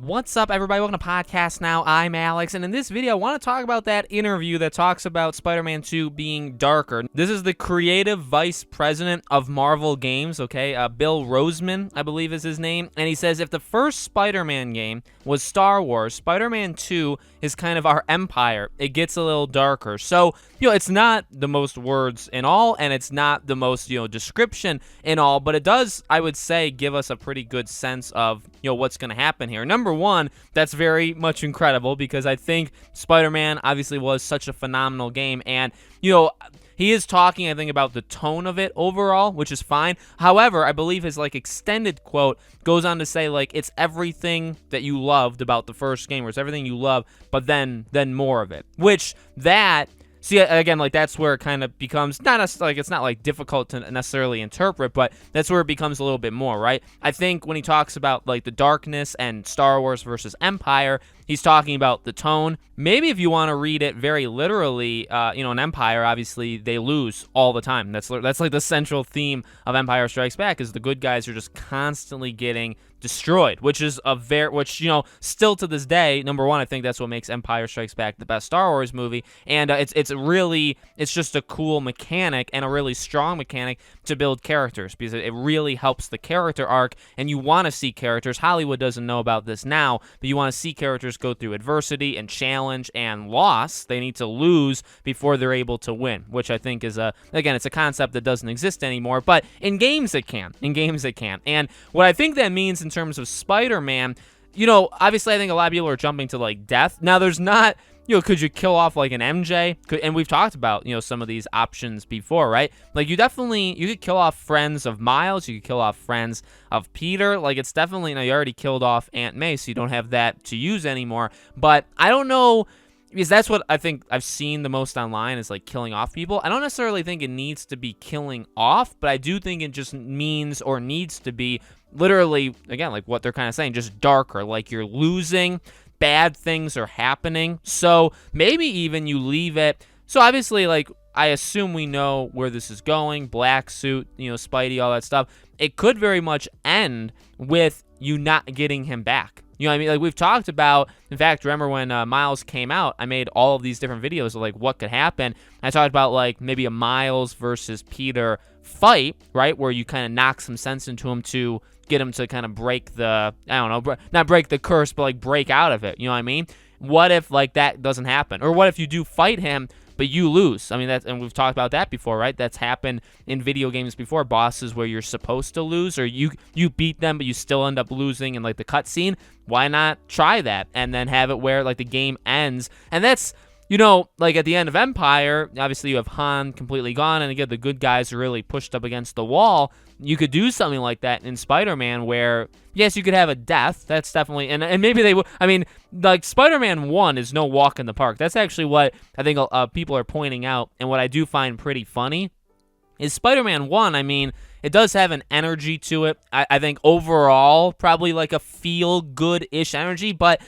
What's up, everybody? Welcome to Podcast Now. I'm Alex, and in this video, I want to talk about that interview that talks about Spider-Man 2 being darker. This is the creative vice president of Marvel Games, okay? Bill Roseman, I believe is his name, and he says if the first Spider-Man game was Star Wars, Spider-Man 2 is kind of our empire. It gets a little darker. So, it's not the most words in all, and it's not the most, description in all, but it does, I would say, give us a pretty good sense of, what's going to happen here. Number one, that's very much incredible because I think Spider-Man obviously was such a phenomenal game, and, he is talking, I think, about the tone of it overall, which is fine. However, I believe his, extended quote goes on to say, it's everything that you loved about the first game, or it's everything you love, but then more of it. Which, see, again, that's where it kind of becomes, it's not, difficult to necessarily interpret, but that's where it becomes a little bit more, right? I think when he talks about, the darkness and Star Wars versus Empire, he's talking about the tone. Maybe if you want to read it very literally, in Empire, obviously, they lose all the time. That's the central theme of Empire Strikes Back, is the good guys are just constantly getting destroyed, which is still to this day, number one, I think that's what makes Empire Strikes Back the best Star Wars movie, and it's just a cool mechanic and a really strong mechanic to build characters, because it really helps the character arc, and you want to see characters, Hollywood doesn't know about this now, but you want to see characters go through adversity and challenge and loss. They need to lose before they're able to win, which I think is it's a concept that doesn't exist anymore, but in games it can. And what I think that means in terms of Spider-Man, obviously I think a lot of people are jumping to death. Now there's not, could you kill off an MJ? And we've talked about, some of these options before, right? You could kill off friends of Miles, you could kill off friends of Peter. It's definitely, you already killed off Aunt May, so you don't have that to use anymore. But I don't know, because that's what I think I've seen the most online is killing off people. I don't necessarily think it needs to be killing off, but I do think it just means or needs to be literally, again, what they're kind of saying, just darker. You're losing, bad things are happening. So maybe even you leave it. So obviously, I assume we know where this is going. Black suit, Spidey, all that stuff. It could very much end with you not getting him back. You know what I mean? We've talked about, in fact, remember when Miles came out, I made all of these different videos of, what could happen. I talked about, maybe a Miles versus Peter fight, right, where you kind of knock some sense into him to get him to kind of break the, not break the curse, but, break out of it. You know what I mean? What if, that doesn't happen? Or what if you do fight him, but you lose? I mean, and we've talked about that before, right? That's happened in video games before, bosses where you're supposed to lose, or you beat them, but you still end up losing in, the cutscene. Why not try that and then have it where, the game ends? And that's, at the end of Empire, obviously you have Han completely gone, and again, the good guys are really pushed up against the wall. You could do something like that in Spider-Man where, yes, you could have a death. That's definitely, and maybe they would, Spider-Man 1 is no walk in the park. That's actually what I think people are pointing out, and what I do find pretty funny is Spider-Man 1, it does have an energy to it. I think overall, probably a feel-good-ish energy, but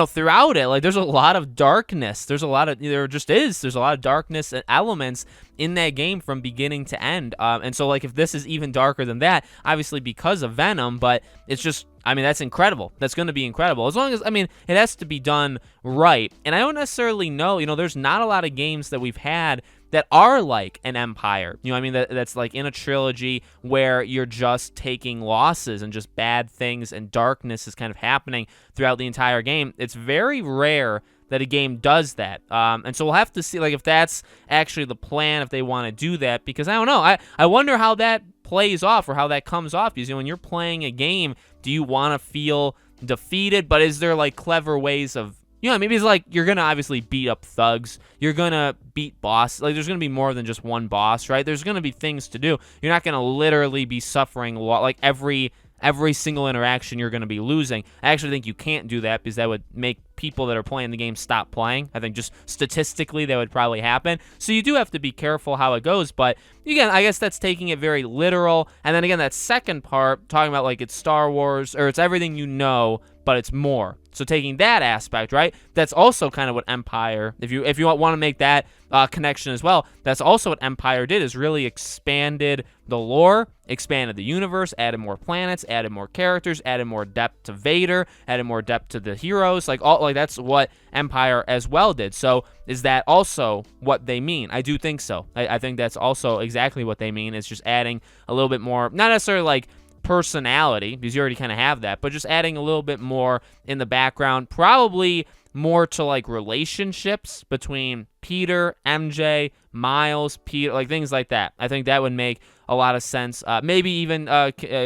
throughout it, there's a lot of darkness. There's a lot of darkness and elements in that game from beginning to end. And so, if this is even darker than that, obviously because of Venom, but it's just, that's incredible. That's going to be incredible. As long as, it has to be done right. And I don't necessarily know, there's not a lot of games that we've had that are like an Empire, that's in a trilogy where you're just taking losses and just bad things and darkness is kind of happening throughout the entire game. It's very rare that a game does that. And so we'll have to see, if that's actually the plan, if they want to do that, because I don't know. I wonder how that plays off or how that comes off, because, when you're playing a game, do you want to feel defeated? But is there, clever ways of, maybe it's you're going to obviously beat up thugs. You're going to beat boss. There's going to be more than just one boss, right? There's going to be things to do. You're not going to literally be suffering every single interaction you're going to be losing. I actually think you can't do that because that would make people that are playing the game stop playing. I think just statistically that would probably happen. So you do have to be careful how it goes, but again, I guess that's taking it very literal. And then again, that second part, talking about like it's Star Wars, or it's everything you know, but it's more. So taking that aspect, right, that's also kind of what Empire, if you want to make that connection as well, that's also what Empire did, is really expanded the lore, expanded the universe, added more planets, added more characters, added more depth to Vader, added more depth to the heroes, like that's what Empire as well did. So is that also what they mean? I do think so. I think that's also exactly what they mean. It's just adding a little bit more, not necessarily like personality, because you already kind of have that, but just adding a little bit more in the background, probably more to like relationships between Peter, MJ, Miles, Peter, like things like that. I think that would make a lot of sense. Maybe even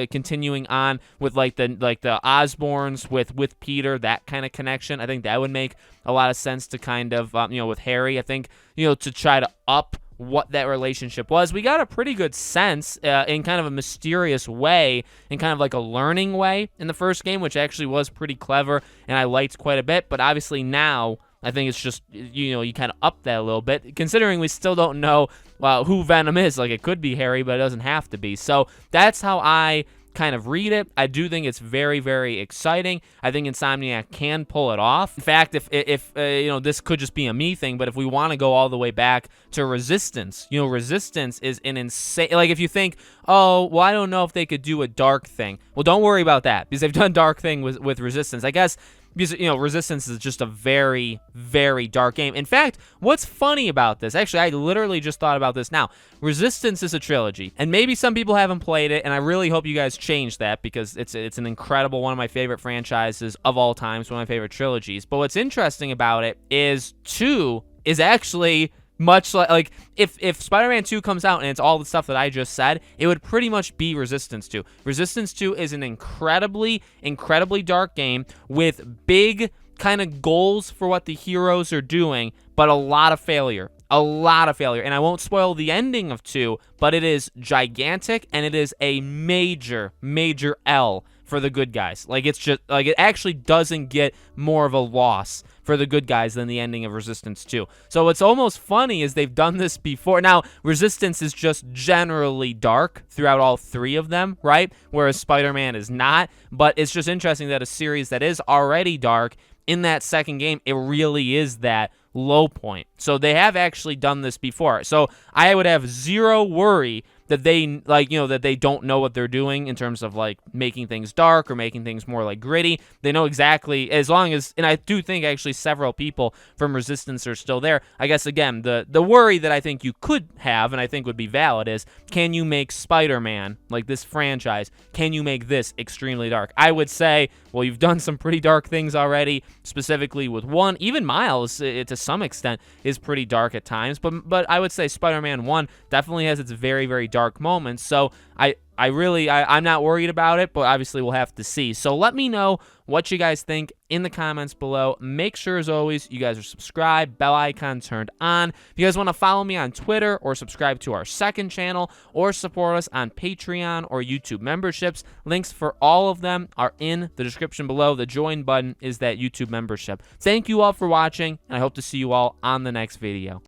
continuing on with like the Osborns with Peter, that kind of connection. I think that would make a lot of sense to kind of with Harry. I think to try to up what that relationship was. We got a pretty good sense in kind of a mysterious way, in kind of like a learning way in the first game, which actually was pretty clever and I liked quite a bit. But obviously now I think it's just, you kind of up that a little bit, considering we still don't know who Venom is. Like, it could be Harry, but it doesn't have to be. So that's how I kind of read it. I do think it's very, very exciting. I think Insomniac can pull it off. In fact, if this could just be a me thing, but if we want to go all the way back to Resistance, Resistance is an insane, like if you think, oh, well, I don't know if they could do a dark thing. Well, don't worry about that, because they've done dark thing with Resistance. I guess because Resistance is just a very, very dark game. In fact, what's funny about this, actually, I literally just thought about this now. Resistance is a trilogy, and maybe some people haven't played it, and I really hope you guys change that, because it's an incredible, one of my favorite franchises of all time. It's one of my favorite trilogies. But what's interesting about it is 2 is actually much like if Spider-Man 2 comes out and it's all the stuff that I just said, it would pretty much be Resistance 2. Resistance 2 is an incredibly, incredibly dark game with big kind of goals for what the heroes are doing, but a lot of failure. A lot of failure. And I won't spoil the ending of 2, but it is gigantic, and it is a major, major L for the good guys. Like, it's just, like, it actually doesn't get more of a loss for the good guys than the ending of Resistance 2. So what's almost funny is they've done this before. Now, Resistance is just generally dark throughout all 3 of them, right? Whereas Spider-Man is not. But it's just interesting that a series that is already dark, in that second game, it really is that low point. So they have actually done this before. So I would have zero worry that they that they don't know what they're doing in terms of like making things dark or making things more like gritty. They know exactly, as long as, and I do think actually several people from Resistance are still there. I guess again, the worry that I think you could have, and I think would be valid, is can you make Spider-Man, like this franchise, can you make this extremely dark? I would say, well, you've done some pretty dark things already, specifically with 1. Even Miles, to some extent, is pretty dark at times, but I would say Spider-Man 1 definitely has its very, very dark moments. So I'm not worried about it, but obviously we'll have to see. So let me know what you guys think in the comments below. Make sure, as always, you guys are subscribed, bell icon turned on. If you guys want to follow me on Twitter or subscribe to our second channel or support us on Patreon or YouTube memberships, links for all of them are in the description below. The join button is that YouTube membership. Thank you all for watching, and I hope to see you all on the next video.